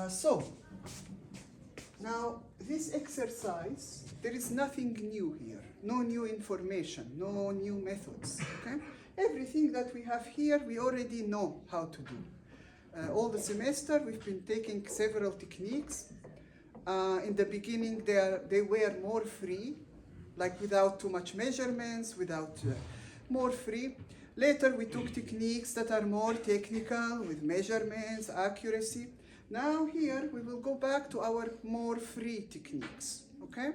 So, now this exercise, there is nothing new here, no new information, no new methods, okay? Everything that we have here, we already know how to do. All the semester, we've been taking several techniques. In the beginning, they were more free, like without too much measurements, without more free. Later, we took techniques that are more technical, with measurements, accuracy. Now here, we will go back to our more free techniques, okay?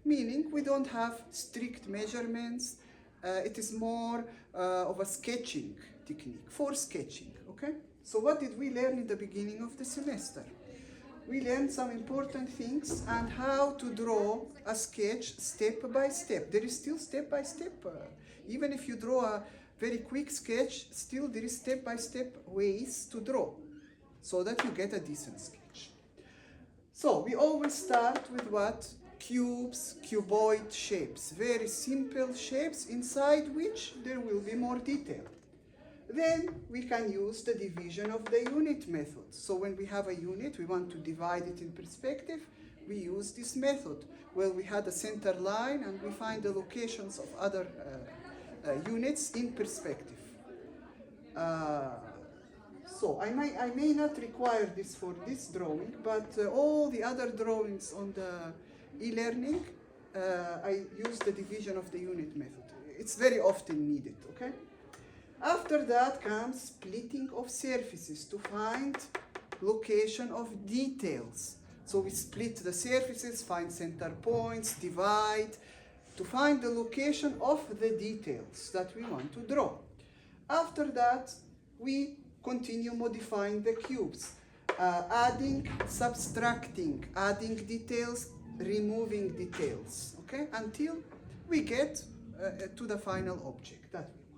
Meaning, we don't have strict measurements. It is more of a sketching technique, for sketching, okay? So what did we learn in the beginning of the semester? We learned some important things and how to draw a sketch step by step. There is still step by step. Even if you draw a very quick sketch, still there is step by step ways to draw so that you get a decent sketch. So we always start with what? Cubes, cuboid shapes. Very simple shapes inside which there will be more detail. Then we can use the division of the unit method. So when we have a unit, we want to divide it in perspective, we use this method. Well, we had a center line and we find the locations of other units in perspective. So I may not require this for this drawing, but all the other drawings on the e-learning, I use the division of the unit method. It's very often needed, okay? After that comes splitting of surfaces to find location of details. So we split the surfaces, find center points, divide, to find the location of the details that we want to draw. After that, we continue modifying the cubes, adding, subtracting, adding details, removing details, okay, until we get to the final object that we want.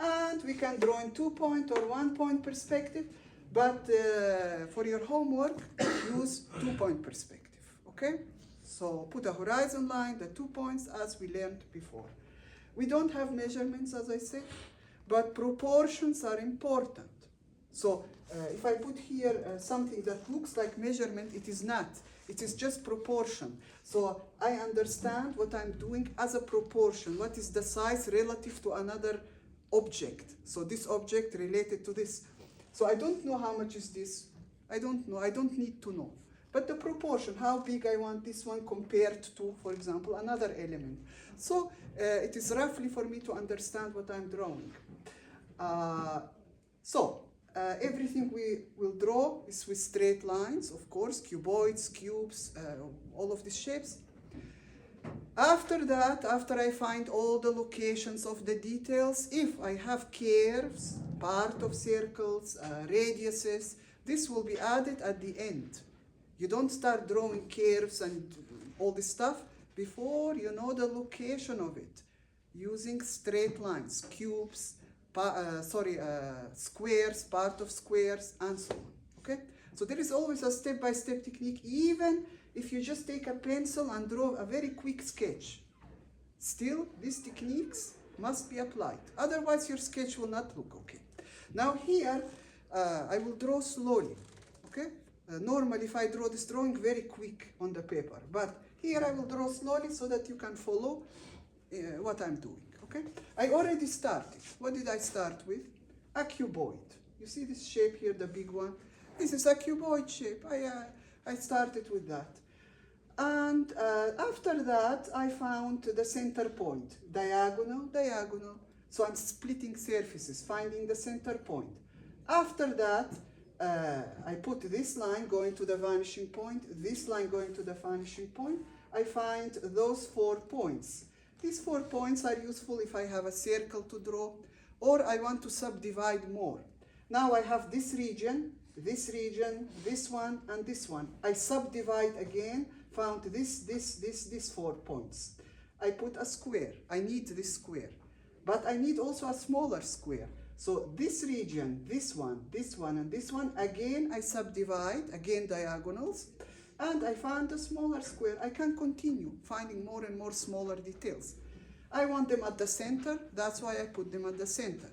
And we can draw in 2-point or 1-point perspective, but for your homework, use 2-point perspective, okay? So put a horizon line, the 2 points, as we learned before. We don't have measurements, as I said, but proportions are important. So if I put here something that looks like measurement, it is not. It is just proportion. So I understand what I'm doing as a proportion. What is the size relative to another object? So this object related to this. So I don't know how much is this. I don't know. I don't need to know. But the proportion, how big I want this one compared to, for example, another element. So it is roughly for me to understand what I'm drawing. Everything we will draw is with straight lines, of course, cuboids, cubes, all of these shapes. After that, after I find all the locations of the details, if I have curves, part of circles, radiuses, this will be added at the end. You don't start drawing curves and all this stuff before you know the location of it, using straight lines, cubes, squares, part of squares, and so on, okay? So there is always a step-by-step technique, even if you just take a pencil and draw a very quick sketch. Still, these techniques must be applied. Otherwise, your sketch will not look okay. Now here, I will draw slowly, okay? Normally, if I draw this drawing very quick on the paper, but here I will draw slowly so that you can follow what I'm doing, okay? I already started. What did I start with? A cuboid. You see this shape here, the big one? This is a cuboid shape. I started with that. And after that, I found the center point, diagonal, diagonal. So I'm splitting surfaces, finding the center point. After that, I put this line going to the vanishing point, this line going to the vanishing point. I find those 4 points. These 4 points are useful if I have a circle to draw, or I want to subdivide more. Now I have this region, this one, and this one. I subdivide again, found these 4 points. I put a square. I need this square. But I need also a smaller square. So this region, this one, and this one, again I subdivide, again diagonals, and I found a smaller square. I can continue finding more and more smaller details. I want them at the center, that's why I put them at the center.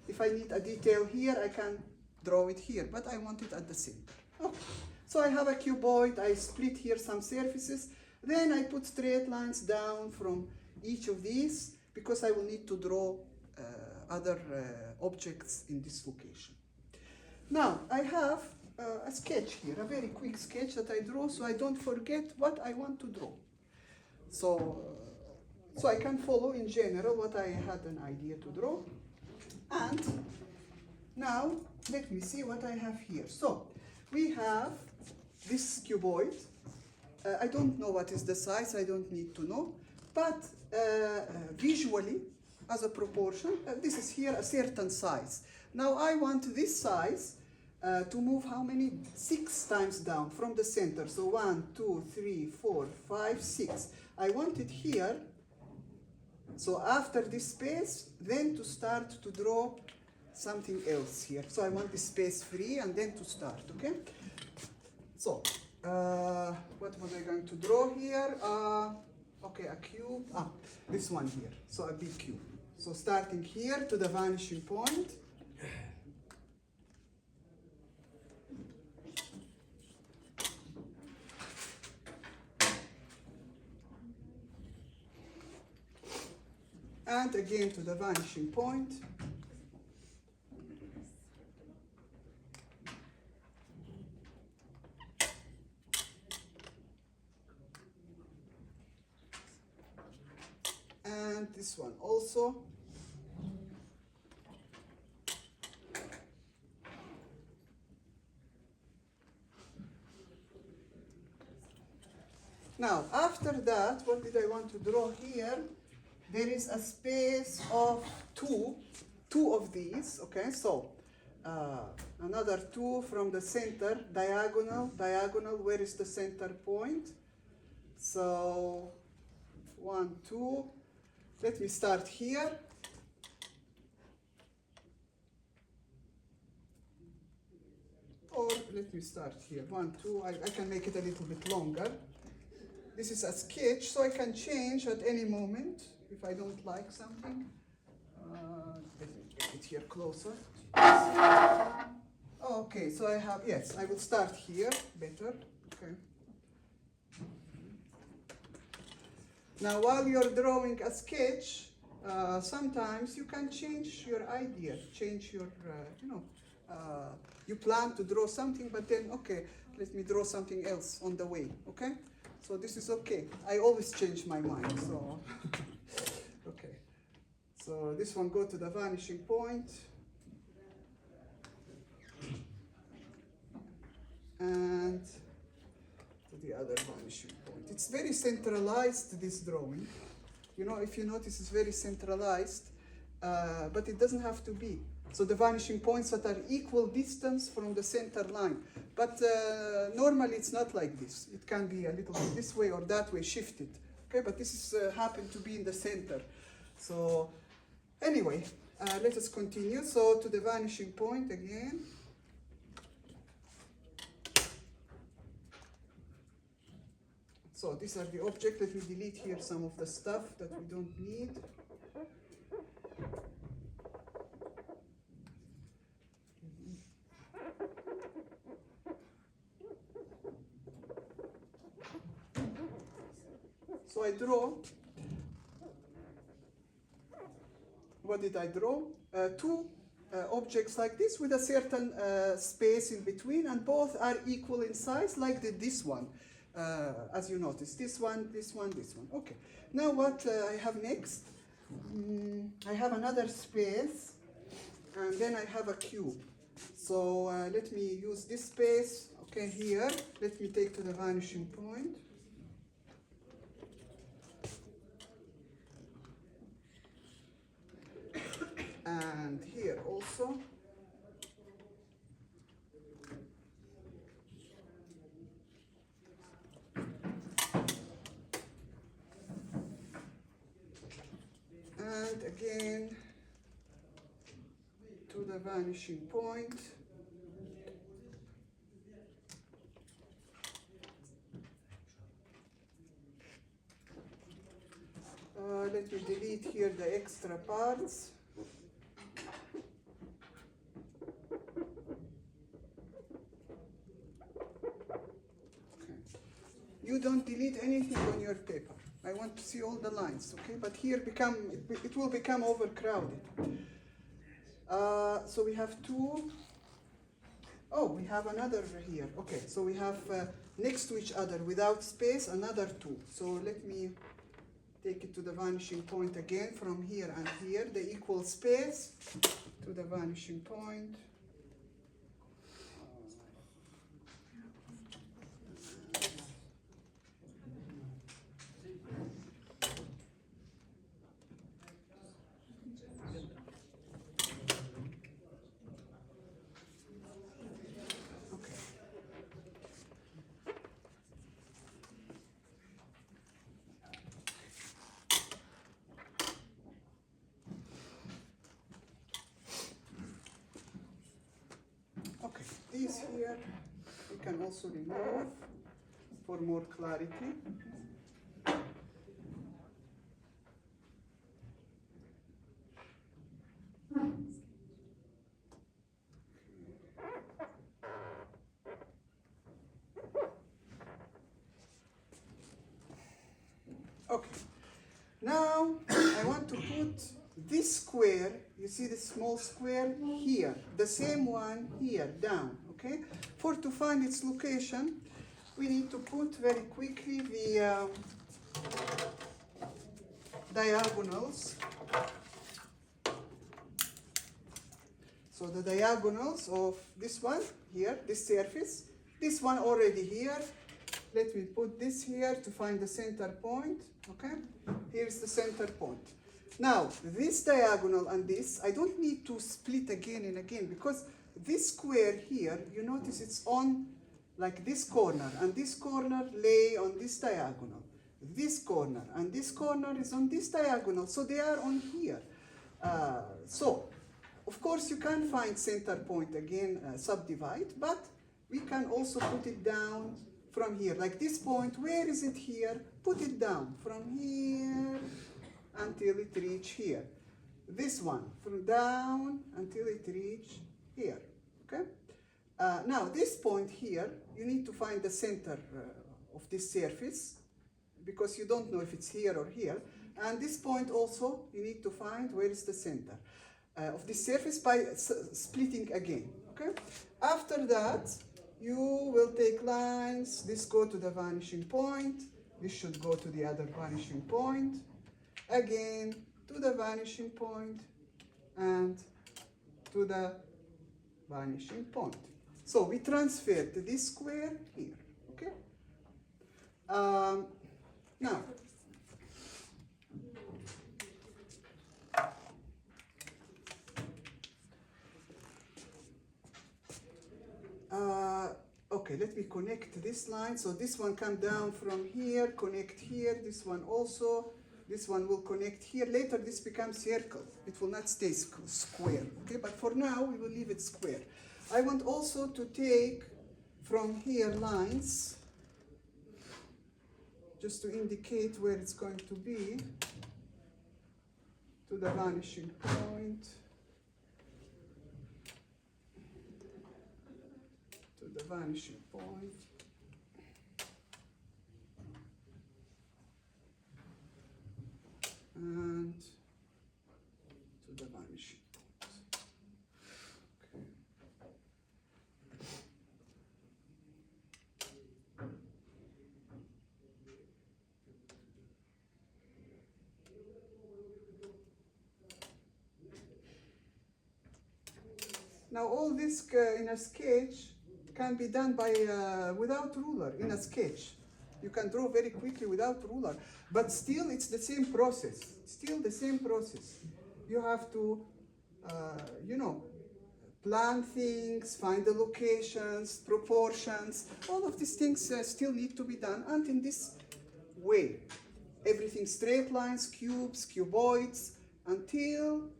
If I need a detail here, I can draw it here, but I want it at the center. Okay. So I have a cuboid, I split here some surfaces, then I put straight lines down from each of these because I will need to draw other objects in this location. Now I have a sketch here, a very quick sketch that I draw so I don't forget what I want to draw. So I can follow in general what I had an idea to draw. And now let me see what I have here. So we have this cuboid. I don't know what is the size, I don't need to know, but visually, as a proportion, this is here a certain size. Now I want this size to move how many? 6 times down from the center. So 1, 2, 3, 4, 5, 6. I want it here. So after this space, then to start to draw something else here. So I want this space free and then to start, okay? So, what was I going to draw here? Okay, a cube. This one here. So a big cube. So starting here to the vanishing point. And again to the vanishing point. And this one also. Now, after that, what did I want to draw here? There is a space of two of these, okay? So, another 2 from the center, diagonal, where is the center point? So, 1, 2. Let me start here. Or let me start here, 1, 2. I can make it a little bit longer. This is a sketch, so I can change at any moment if I don't like something. Let me get it here closer. Okay, so I have, yes, I will start here, better. Okay. Now, while you're drawing a sketch, sometimes you can change your idea, change your, you plan to draw something, but then, okay, let me draw something else on the way, okay? So this is okay. I always change my mind, so, okay. So this one go to the vanishing point. And to the other vanishing point. It's very centralized, this drawing. You know, if you notice, it's very centralized, but it doesn't have to be. So the vanishing points that are equal distance from the center line. But normally it's not like this. It can be a little bit this way or that way, shifted. Okay, but this is happened to be in the center. So anyway, let us continue. So to the vanishing point again. So these are the objects. Let me delete here some of the stuff that we don't need. So I draw. What did I draw? 2 objects like this with a certain space in between, and both are equal in size, like this one. As you notice, this one, this one, this one. Okay. Now what I have next? I have another space, and then I have a cube. So let me use this space. Okay, here. Let me take to the vanishing point. And here also. And again to the vanishing point. Let me delete here the extra parts. you don't delete anything on your paper. I want to see all the lines, okay? But here it will become overcrowded. So we have two. Oh, we have another here. Okay, so we have next to each other without space another two. So let me take it to the vanishing point again from here and here. The equal space to the vanishing point. Okay, these here we can also remove for more clarity. Okay, now I want to put this square, you see this small square here, the same one here, down, okay? To find its location, we need to put very quickly the diagonals. So the diagonals of this one here, this surface, this one already here. Let me put this here to find the center point, okay? Here's the center point. Now, this diagonal and this, I don't need to split again and again because this square here, you notice it's on like this corner, and this corner lay on this diagonal. This corner and this corner is on this diagonal, so they are on here. So, of course, you can find center point again, subdivide, but we can also put it down from here, like this point. Where is it here? Put it down from here until it reach here. This one from down until it reach here. Okay. Now this point here, you need to find the center of this surface because you don't know if it's here or here. And this point also, you need to find where is the center of this surface by splitting again. Okay. After that, you will take lines. This go to the vanishing point. This should go to the other vanishing point. Again, to the vanishing point and to the vanishing point. So we transferred this square here, okay? Now, okay, let me connect this line. So this one come down from here, connect here, this one also. This one will connect here. Later this becomes circle. It will not stay square, okay? But for now, we will leave it square. I want also to take from here lines, just to indicate where it's going to be, to the vanishing point, to the vanishing point. And to the vanishing point. Okay. Now all this in a sketch can be done by without ruler in a sketch. You can draw very quickly without ruler, but still it's the same process. Still the same process. You have to, you know, plan things, find the locations, proportions. All of these things still need to be done, and in this way, everything straight lines, cubes, cuboids, until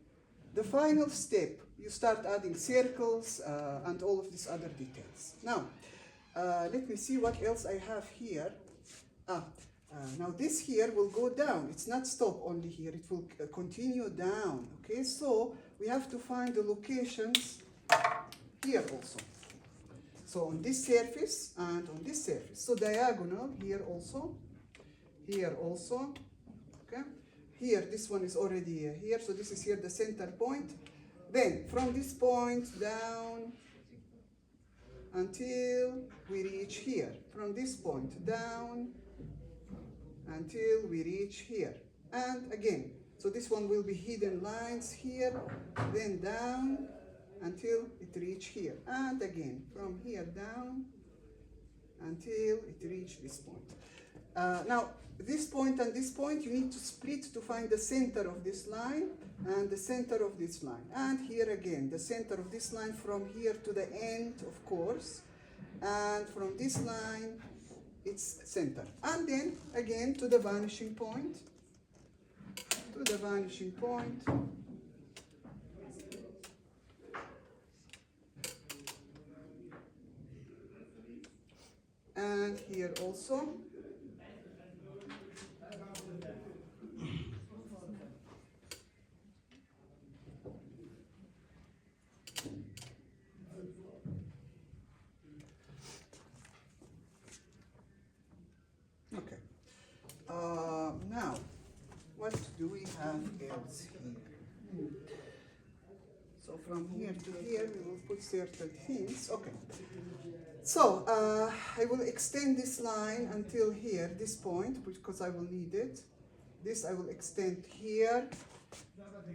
the final step. You start adding circles and all of these other details. Now, let me see what else I have here. Now this here will go down. It's not stop only here. It will continue down. Okay, so we have to find the locations here also. So on this surface and on this surface. So diagonal here also, okay? Here, this one is already here, so this is here the center point. Then from this point down until we reach here. From this point down until we reach here. And again, so this one will be hidden lines here, then down until it reach here. And again, from here down until it reach this point. Now, this point and this point, you need to split to find the center of this line and the center of this line. And here again, the center of this line from here to the end, of course. And from this line, its center. And then, again, to the vanishing point. To the vanishing point. And here also. Okay. Now, what do we have else here? So from here to here, we will put certain things. Okay. So I will extend this line until here, this point, because I will need it. This I will extend here.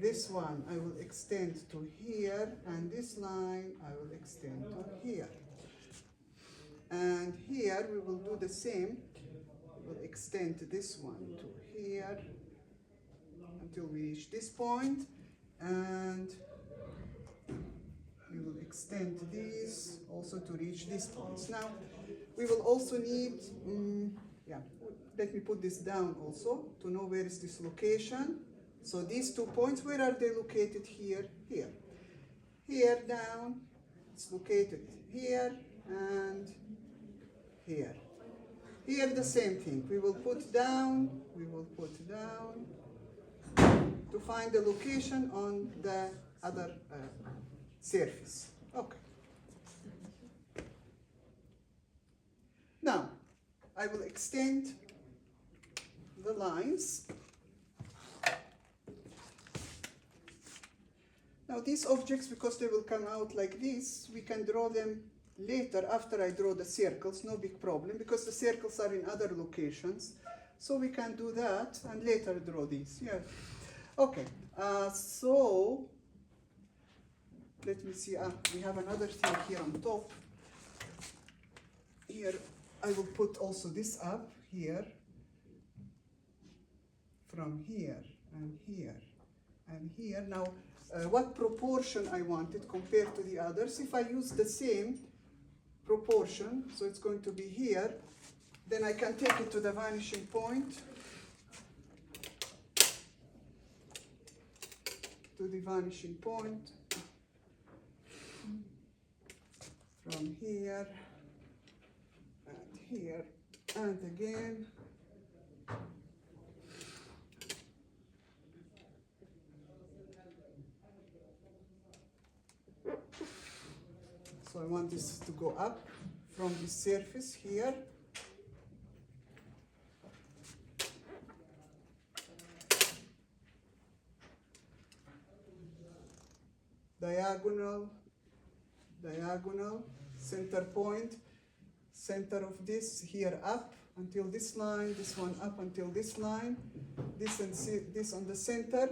This one I will extend to here, and this line I will extend to here. And here we will do the same. We will extend this one to here until we reach this point, and we will extend these also to reach these points. Now, we will also need, let me put this down also to know where is this location. So these 2 points, where are they located? Here, here. Here down, it's located here and here. Here the same thing, we will put down to find the location on the other surface. Okay. Now, I will extend the lines. Now these objects, because they will come out like this, we can draw them later after I draw the circles, no big problem, because the circles are in other locations. So we can do that and later draw these. Yeah. Okay, so let me see, we have another thing here on top. Here, I will put also this up here, from here, and here, and here. Now, what proportion I want it compared to the others? If I use the same proportion, so it's going to be here, then I can take it to the vanishing point, to the vanishing point, from here, and here, and again. So I want this to go up from the surface here. Diagonal, diagonal, center point, center of this here up until this line, this one up until this line, this and this on the center.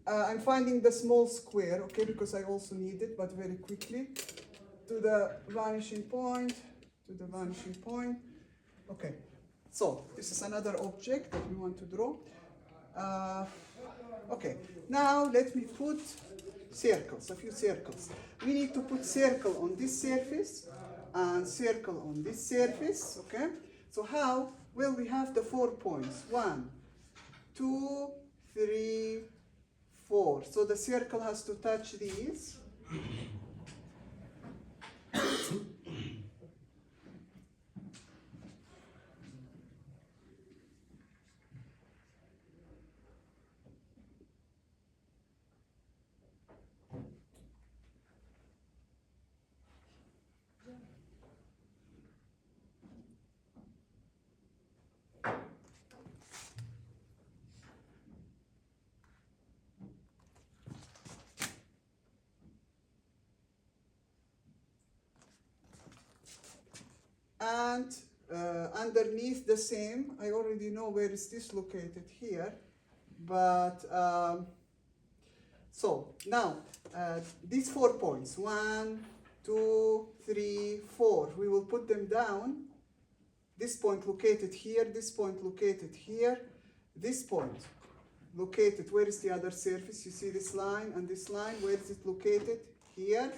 I'm finding the small square, okay, because I also need it, but very quickly. To the vanishing point, to the vanishing point. Okay, so this is another object that we want to draw. Okay, now let me put circles, a few circles. We need to put circle on this surface and circle on this surface, okay? So how? Well, we have the 4 points. 1, 2, 3, 4. So the circle has to touch these. and underneath the same, I already know where is this located here, but so now these 4 points, 1, 2, 3, 4, we will put them down. This point located here, this point located here, this point located, where is the other surface? You see this line and this line, where is it located? Here.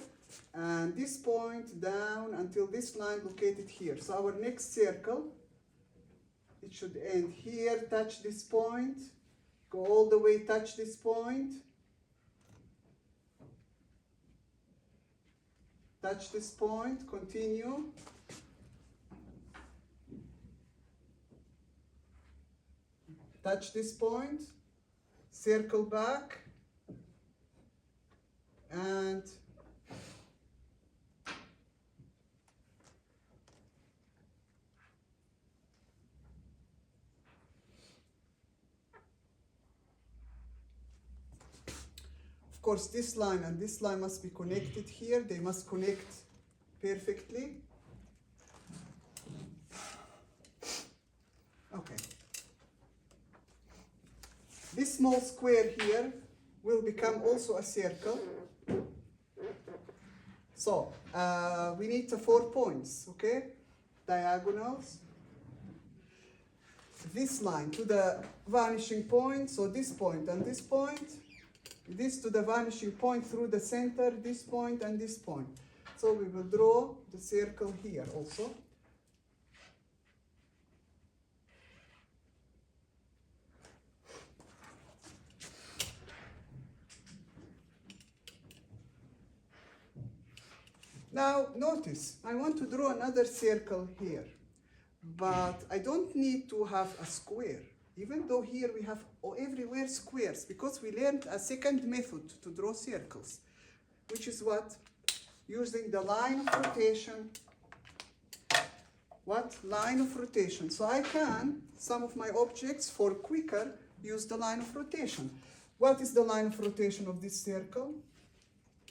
And this point down until this line located here. So our next circle, it should end here, touch this point, go all the way, touch this point, touch this point, continue. Touch this point, circle back, and of course this line and this line must be connected here. They must connect perfectly. Okay. This small square here will become also a circle. So we need 4 points, okay? Diagonals. This line to the vanishing point, so this point and this point. This to the vanishing point through the center, this point and this point. So we will draw the circle here also. Now notice, I want to draw another circle here, but I don't need to have a square, even though here we have everywhere squares, because we learned a second method to draw circles, which is what? Using the line of rotation. What? Line of rotation. So I can, some of my objects, for quicker, use the line of rotation. What is the line of rotation of this circle?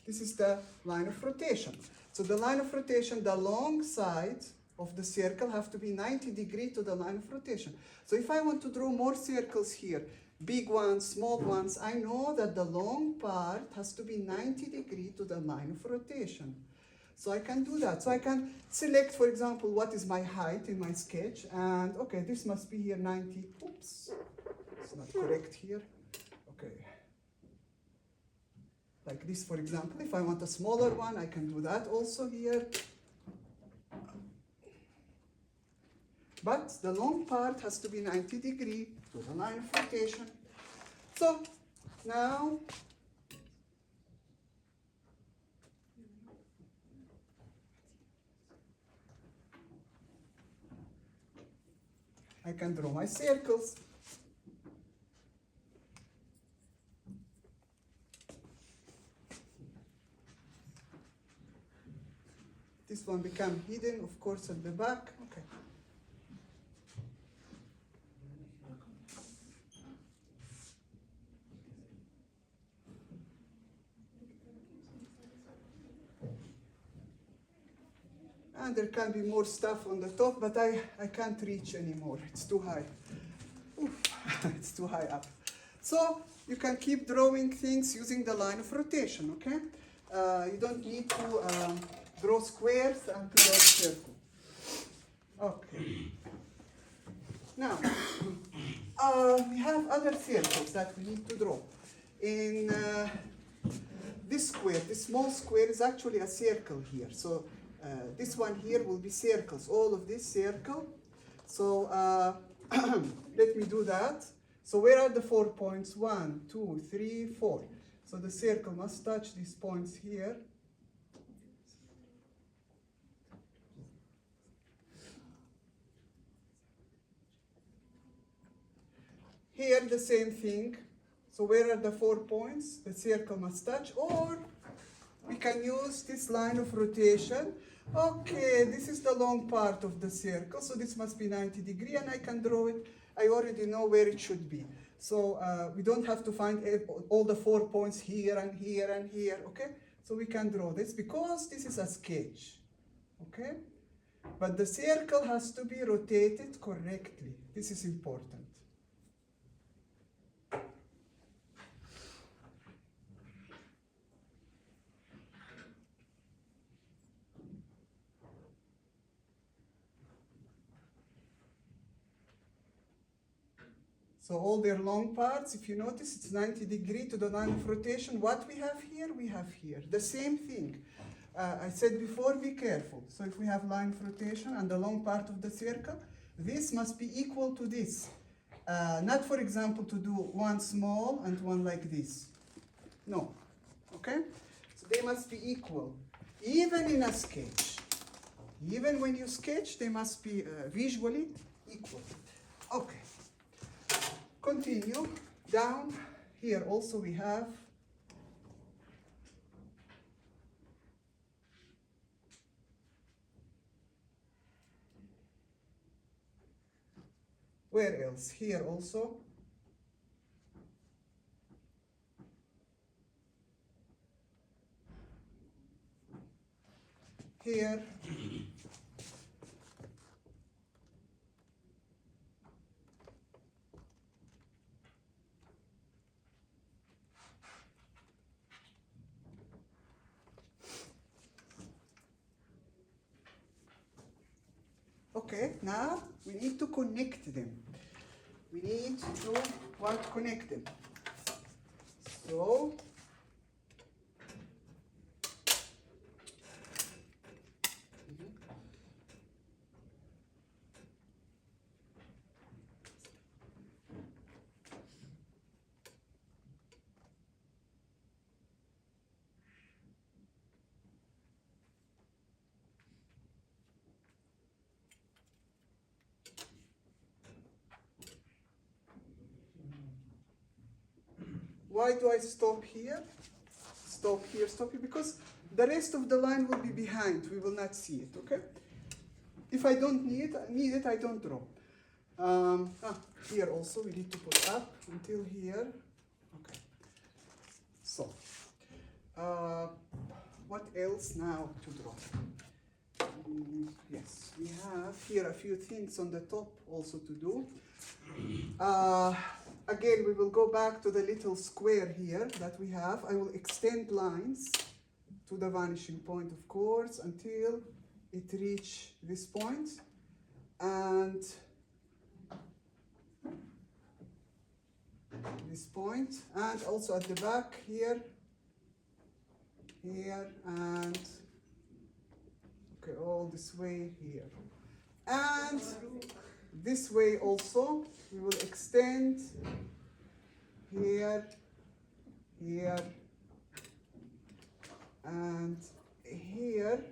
This is the line of rotation. So the line of rotation, the long side of the circle have to be 90 degrees to the line of rotation. So if I want to draw more circles here, big ones, small ones, I know that the long part has to be 90 degrees to the line of rotation. So I can do that. So I can select, for example, what is my height in my sketch, and okay, this must be here 90, oops, it's not correct here, okay. Like this, for example, if I want a smaller one, I can do that also here. But the long part has to be 90 degrees to the line of rotation. So now I can draw my circles. This one become hidden, of course, at the back. Okay. And there can be more stuff on the top, but I can't reach anymore. It's too high. Oof, it's too high up. So you can keep drawing things using the line of rotation, okay? You don't need to draw squares and to draw a circle. Okay. Now, we have other circles that we need to draw. In this square, this small square is actually a circle here. So this one here will be circles, all of this circle. So let me do that. So where are the 4 points? 1, 2, 3, 4. So the circle must touch these points here. Here the same thing. So where are the 4 points? The circle must touch, or we can use this line of rotation. Okay, this is the long part of the circle, so this must be 90 degrees, and I can draw it. I already know where it should be. So we don't have to find all the 4 points here and here and here, okay? So we can draw this because this is a sketch, okay? But the circle has to be rotated correctly. This is important. So all their long parts, if you notice, it's 90 degrees to the line of rotation. What we have here, we have here. The same thing. I said before, be careful. So if we have line of rotation and the long part of the circle, this must be equal to this. Not, for example, to do one small and one like this. No. Okay? So they must be equal. Even in a sketch. Even when you sketch, they must be visually equal. Okay. Continue. Down here also we have where else? Here also. Here. Okay, now we need to connect them. We need to connect them. So why do I stop here? Stop here, because the rest of the line will be behind. We will not see it, okay? If I don't need it, I don't draw. Here also we need to put up until here. Okay. So, what else now to draw? Yes, we have here a few things on the top also to do. Again, we will go back to the little square here that we have. I will extend lines to the vanishing point, of course, until it reach this point. And this point. And also at the back here, and okay, all this way here. And this way also, we will extend here, and here,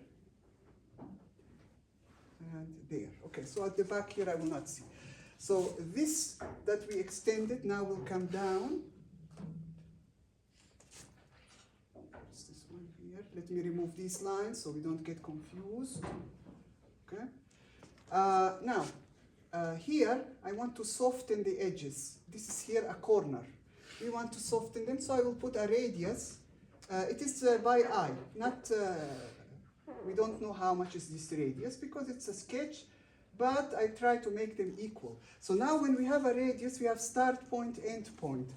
and there. Okay, so at the back here I will not see. So this that we extended now will come down. What's this one here? Let me remove these lines so we don't get confused. Okay. Now, here I want to soften the edges. This is here a corner. We want to soften them, so I will put a radius. It is by eye, not, we don't know how much is this radius because it's a sketch, but I try to make them equal. So now when we have a radius, we have start point, end point.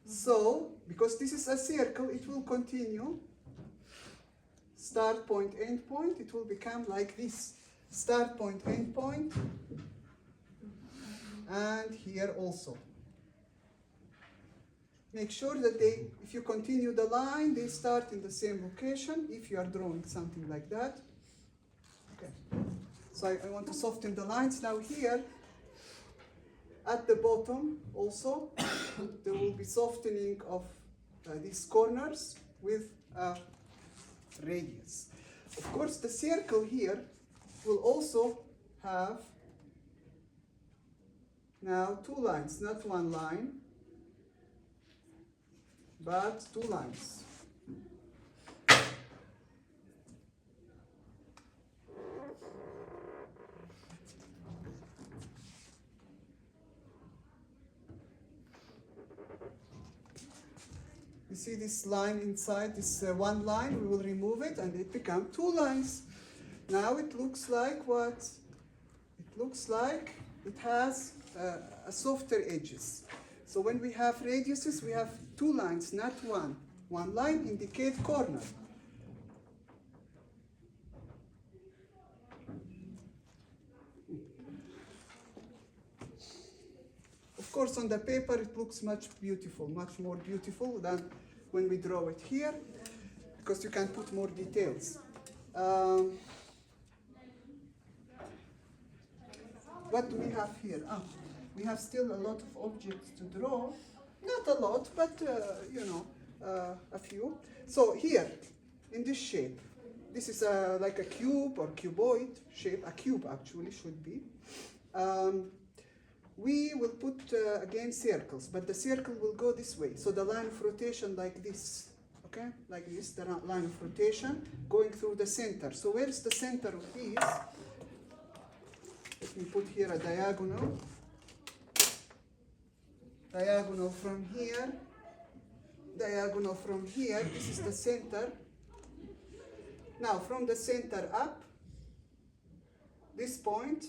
So, because this is a circle, it will continue. Start point, end point, it will become like this. Start point, end point, and here also. Make sure that they, if you continue the line, they start in the same location, if you are drawing something like that. Okay. So I want to soften the lines. Now here, at the bottom also, there will be softening of these corners with a radius. Of course, the circle here will also have now two lines, not one line, but two lines. You see this line inside, this one line, we will remove it and it becomes two lines. Now it looks like what? It looks like it has a softer edges. So when we have radiuses, we have two lines, not one. One line indicate corner. Of course, on the paper, it looks much more beautiful than when we draw it here, because you can put more details. What do we have here? We have still a lot of objects to draw. Not a lot, but a few. So here, in this shape, this is like a cube or cuboid shape. A cube actually should be. We will put again circles, but the circle will go this way. So the line of rotation like this, okay? Like this, the line of rotation going through the center. So where's the center of these? Let me put here a diagonal. Diagonal from here. Diagonal from here. This is the center. Now from the center up, this point,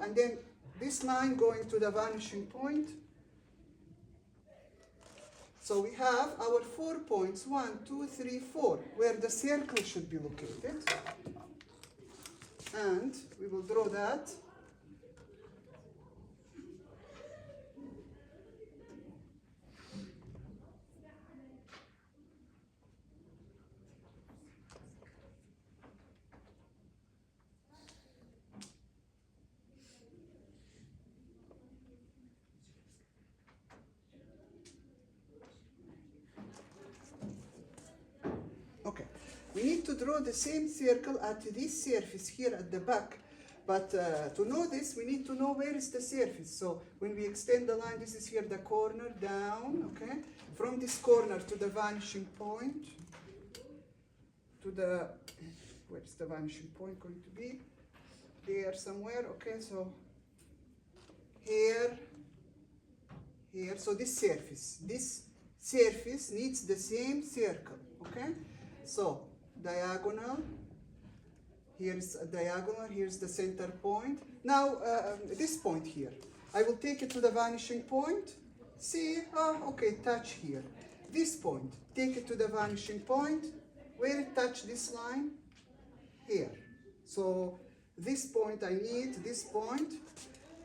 and then this line going to the vanishing point. So we have our 4 points, 1, 2, 3, 4, where the circle should be located. And we will draw that. We need to draw the same circle at this surface here at the back. But to know this, we need to know where is the surface. So when we extend the line, this is here the corner down, okay? From this corner to the vanishing point, to the, where's the vanishing point going to be? There somewhere, okay? So here, so this surface needs the same circle, okay? So diagonal, here's a diagonal, here's the center point. Now, this point here, I will take it to the vanishing point. See, okay, touch here. This point, take it to the vanishing point. Where it touch this line? Here. So this point, I need this point.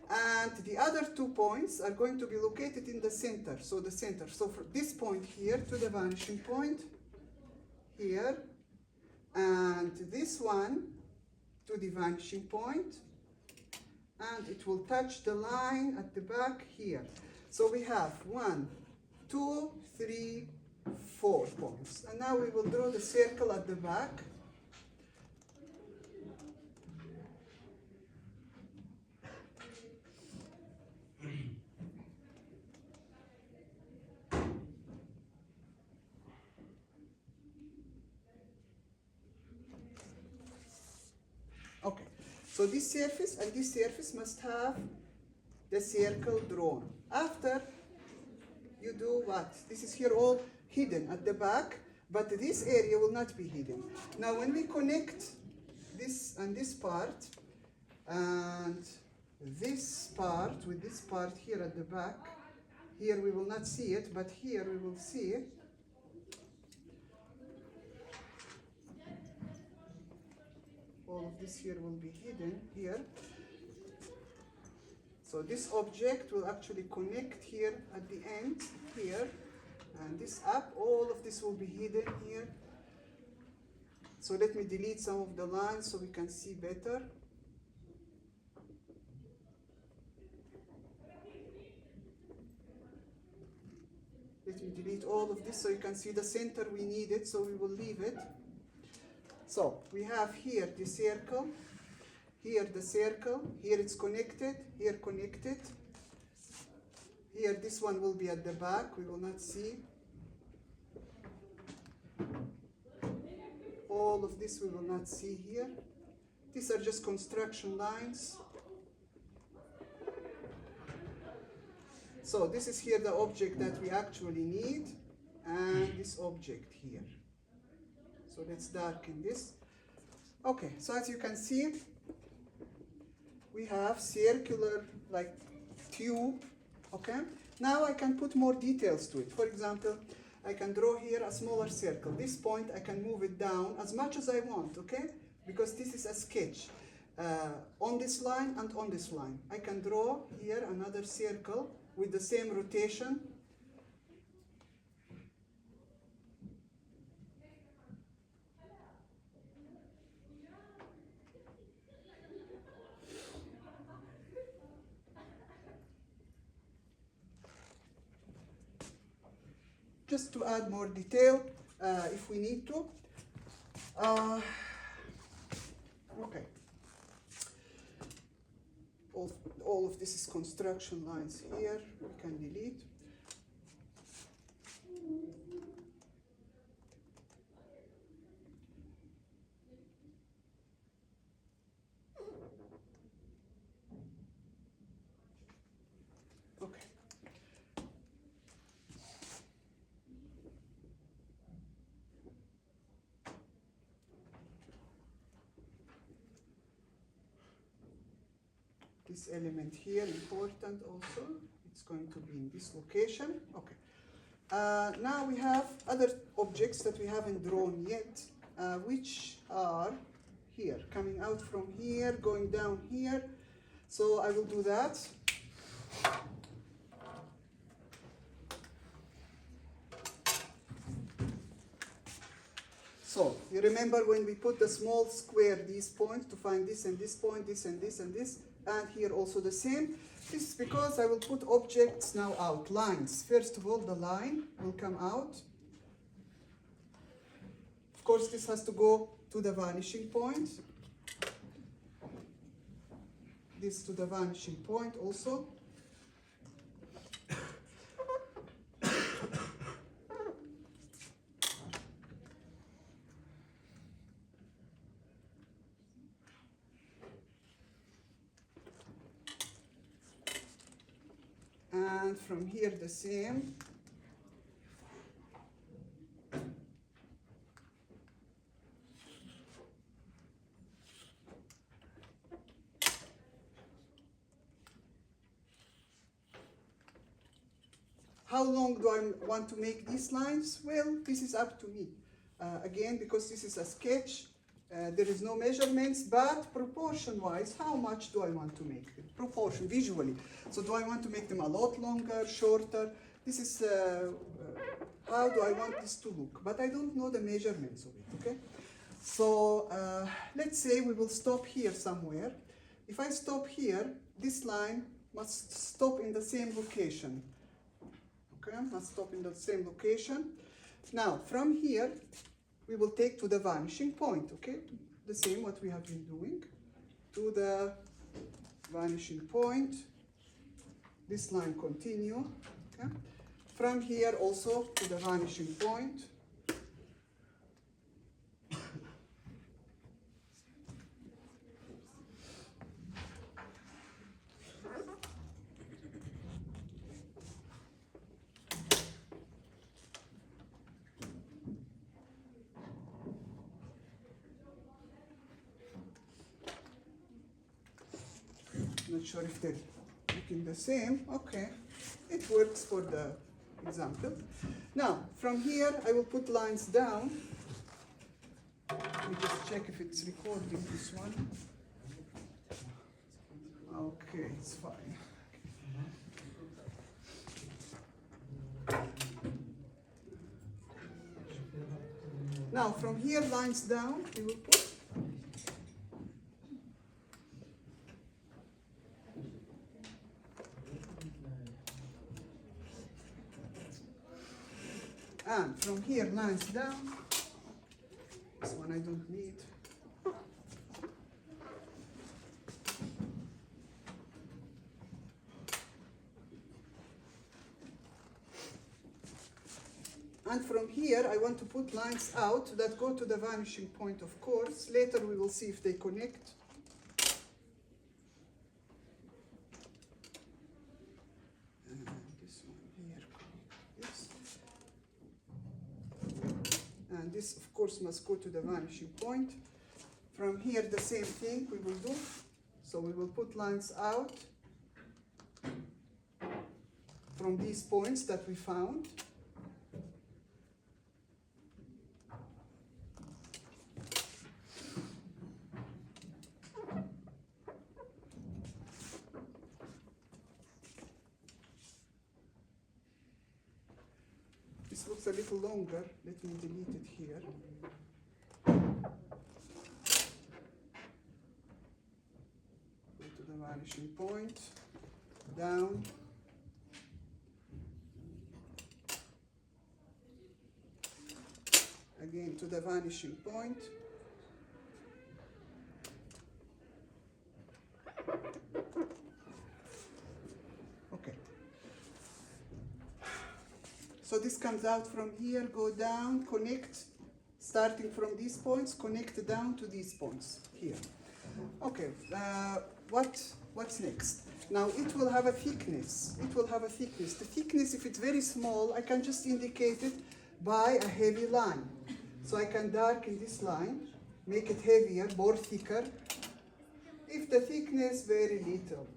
And the other 2 points are going to be located in the center. So the center, so from this point here to the vanishing point, here, and this one to the vanishing point, and it will touch the line at the back here. So we have 1, 2, 3, 4 points. And now we will draw the circle at the back. Okay, so this surface and this surface must have the circle drawn. After, you do what? This is here all hidden at the back, but this area will not be hidden. Now when we connect this and this part, and this part with this part here at the back, here we will not see it, but here we will see it. All of this here will be hidden here. So this object will actually connect here at the end, here, and this up, all of this will be hidden here. So let me delete some of the lines so we can see better. Let me delete all of this so you can see the center we needed, so we will leave it. So we have here the circle, here the circle, here it's connected, here connected. Here this one will be at the back, we will not see. All of this we will not see here. These are just construction lines. So this is here the object that we actually need, and this object here. So let's darken this. Okay, so as you can see, we have circular like tube, okay? Now I can put more details to it. For example, I can draw here a smaller circle. This point, I can move it down as much as I want, okay? Because this is a sketch. On this line and on this line. I can draw here another circle with the same rotation. Just to add more detail if we need to. Okay. All of this is construction lines here. We can delete. Okay. This element here, important also. It's going to be in this location. Okay. Now we have other objects that we haven't drawn yet, which are here, coming out from here, going down here. So I will do that. So you remember when we put the small square, these points, to find this and this point, this and this and this, and here also the same. This is because I will put objects now out, lines. First of all, the line will come out. Of course, this has to go to the vanishing point. This to the vanishing point also. And from here the same. How long do I want to make these lines? Well, this is up to me. Again, because this is a sketch, there is no measurements, but proportion-wise, how much do I want to make them? Proportion, visually. So do I want to make them a lot longer, shorter? This is how do I want this to look? But I don't know the measurements of it, okay? So let's say we will stop here somewhere. If I stop here, this line must stop in the same location. Okay, must stop in the same location. Now, from here, we will take to the vanishing point, okay? The same what we have been doing. To the vanishing point. This line continue, okay? From here also to the vanishing point. Not sure if they're looking the same. Okay, it works for the example. Now, from here, I will put lines down. Let me just check if it's recording this one. Okay, it's fine. Now, from here, lines down, we will put. And from here, lines down. This one I don't need. And from here, I want to put lines out that go to the vanishing point, of course. Later, we will see if they connect. And this, of course, must go to the vanishing point. From here, the same thing we will do. So we will put lines out from these points that we found. This looks a little longer. Let me delete it here. Go to the vanishing point, down. Again to the vanishing point. Okay. So this comes out from here, go down, connect, starting from these points, connect down to these points here. Okay, what's next? Now it will have a thickness. It will have a thickness. The thickness, if it's very small, I can just indicate it by a heavy line. So I can darken this line, make it heavier, more thicker. If the thickness very little.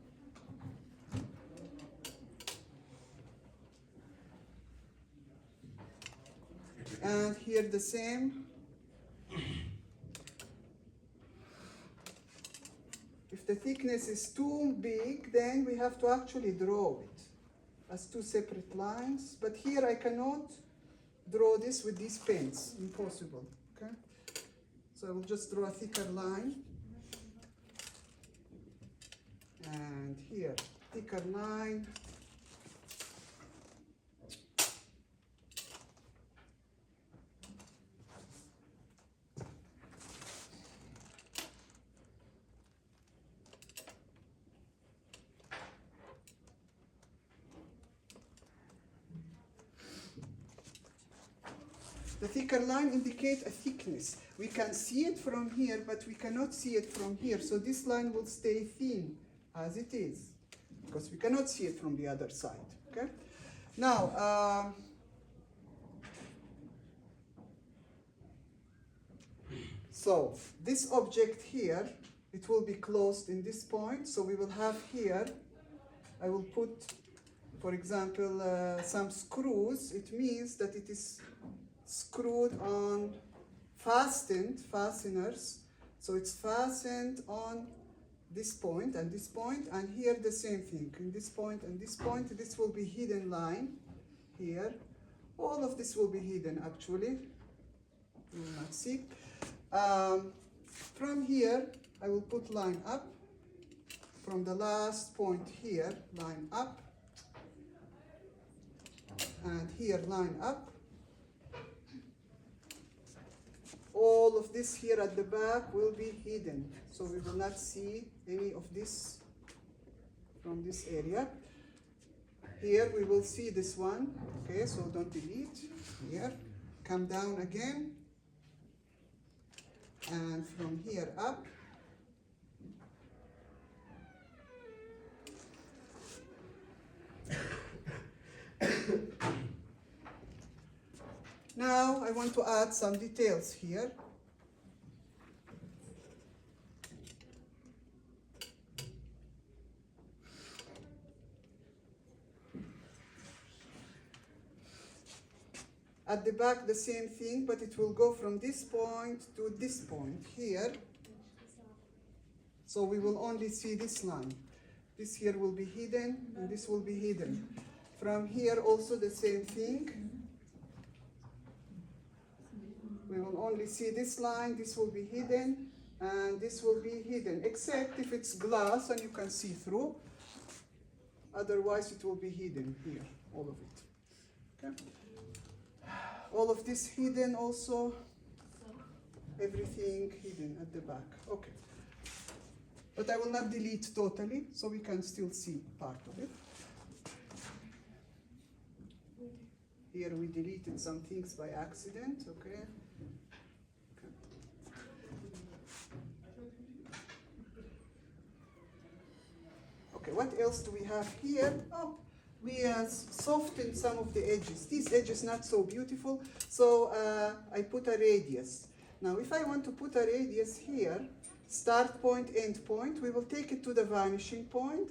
And here the same. If the thickness is too big, then we have to actually draw it as two separate lines. But here I cannot draw this with these pens, impossible, okay? So I will just draw a thicker line. And here, thicker line. The thicker line indicates a thickness. We can see it from here, but we cannot see it from here. So this line will stay thin as it is, because we cannot see it from the other side, okay? Now, so this object here, it will be closed in this point. So we will have here, I will put, for example, some screws. It means that it is screwed on fasteners. So it's fastened on this point, and here the same thing. In this point and this point, this will be hidden line here. All of this will be hidden actually. You will not see. From here, I will put line up. From the last point here, line up. And here, line up. All of this here at the back will be hidden. So we will not see any of this from this area. Here we will see this one. Okay, so don't delete. Here, come down again. And from here up. Now I want to add some details here. At the back, the same thing, but it will go from this point to this point here. So we will only see this line. This here will be hidden, and this will be hidden. From here also the same thing. We will only see this line, this will be hidden, and this will be hidden, except if it's glass and you can see through. Otherwise it will be hidden here, all of it. Okay? All of this hidden also, everything hidden at the back. Okay. But I will not delete totally, so we can still see part of it. Here we deleted some things by accident, okay? Okay, what else do we have here? Oh, we softened some of the edges. These edges not so beautiful, so I put a radius. Now, if I want to put a radius here, start point, end point, we will take it to the vanishing point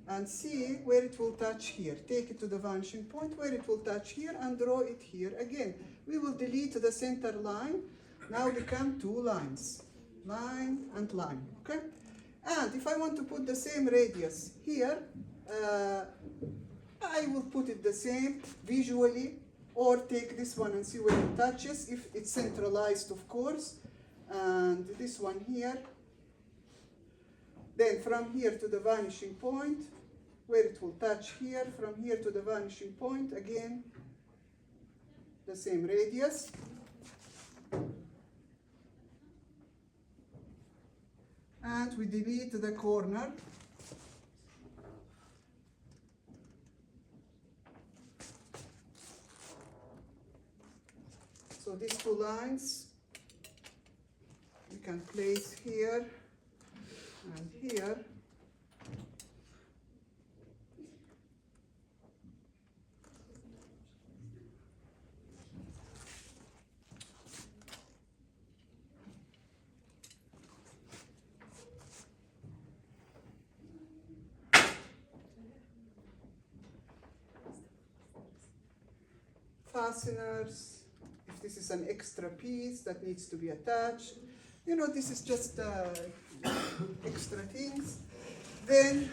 and see where it will touch here. Take it to the vanishing point where it will touch here and draw it here again. We will delete the center line. Now become two lines, line and line, okay? And if I want to put the same radius here, I will put it the same visually, or take this one and see where it touches, if it's centralized, of course, and this one here. Then from here to the vanishing point, where it will touch here, from here to the vanishing point, again, the same radius. And we delete the corner. So these two lines we can place here and here. Fasteners. If this is an extra piece that needs to be attached, you know, this is just extra things. Then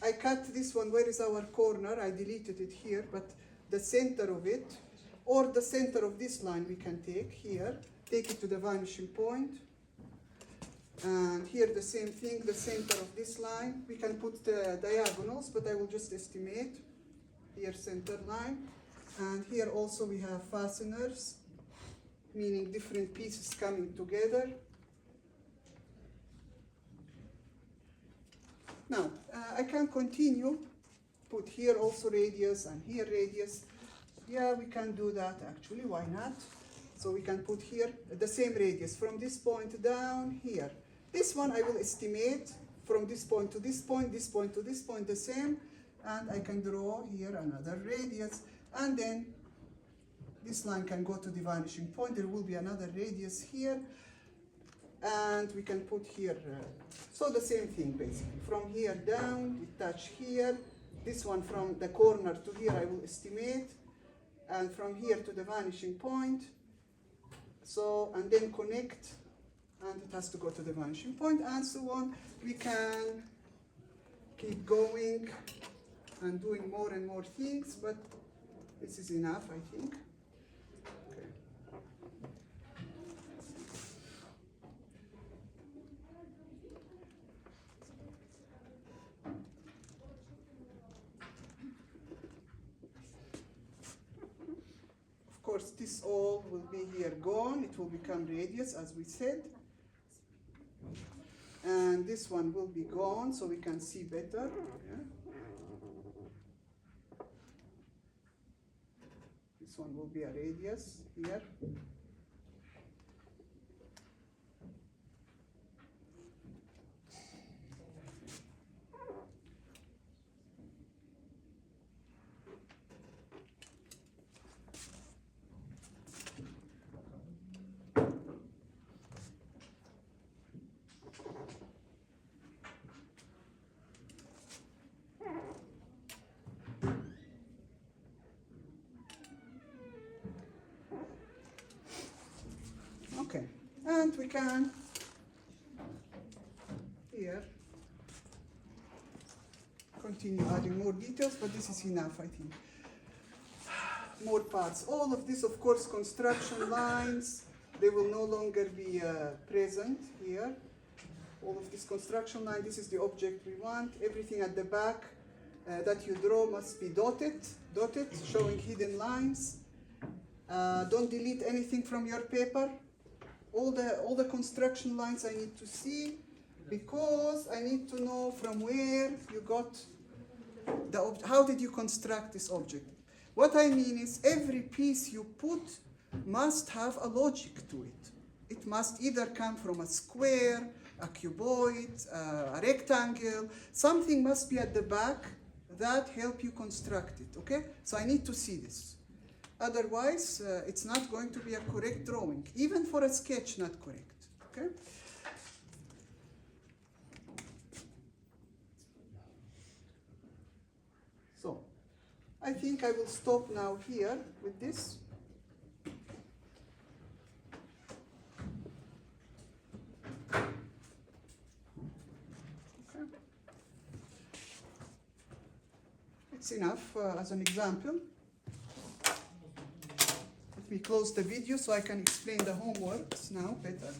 I cut this one. Where is our corner? I deleted it here, but the center of it, or the center of this line, we can take here, take it to the vanishing point. And here the same thing, the center of this line. We can put the diagonals, but I will just estimate. Here center line. And here also we have fasteners, meaning different pieces coming together. Now, I can continue, put here also radius and here radius. Yeah, we can do that actually, why not? So we can put here the same radius from this point down here. This one I will estimate from this point to this point, this point to this point, the same. And I can draw here another radius. And then this line can go to the vanishing point. There will be another radius here. And we can put here, so the same thing basically. From here down, it touch here. This one from the corner to here I will estimate. And from here to the vanishing point. So, and then connect. And it has to go to the vanishing point and so on. We can keep going and doing more and more things, but this is enough, I think. Okay. Of course, this all will be here gone. It will become radius, as we said. And this one will be gone, so we can see better. Yeah. This one will be a radius here. Okay, and we can here continue adding more details, but this is enough, I think. More parts. All of this, of course, construction lines, they will no longer be present here. All of this construction line, this is the object we want. Everything at the back that you draw must be dotted, showing hidden lines. Don't delete anything from your paper. All the construction lines I need to see, because I need to know from where you got the object. How did you construct this object? What I mean is every piece you put must have a logic to it. It must either come from a square, a cuboid, a rectangle. Something must be at the back that help you construct it, okay? So I need to see this. Otherwise, it's not going to be a correct drawing, even for a sketch, not correct. Okay. So, I think I will stop now here with this. Okay. It's enough as an example. Let me close the video so I can explain the homeworks now better.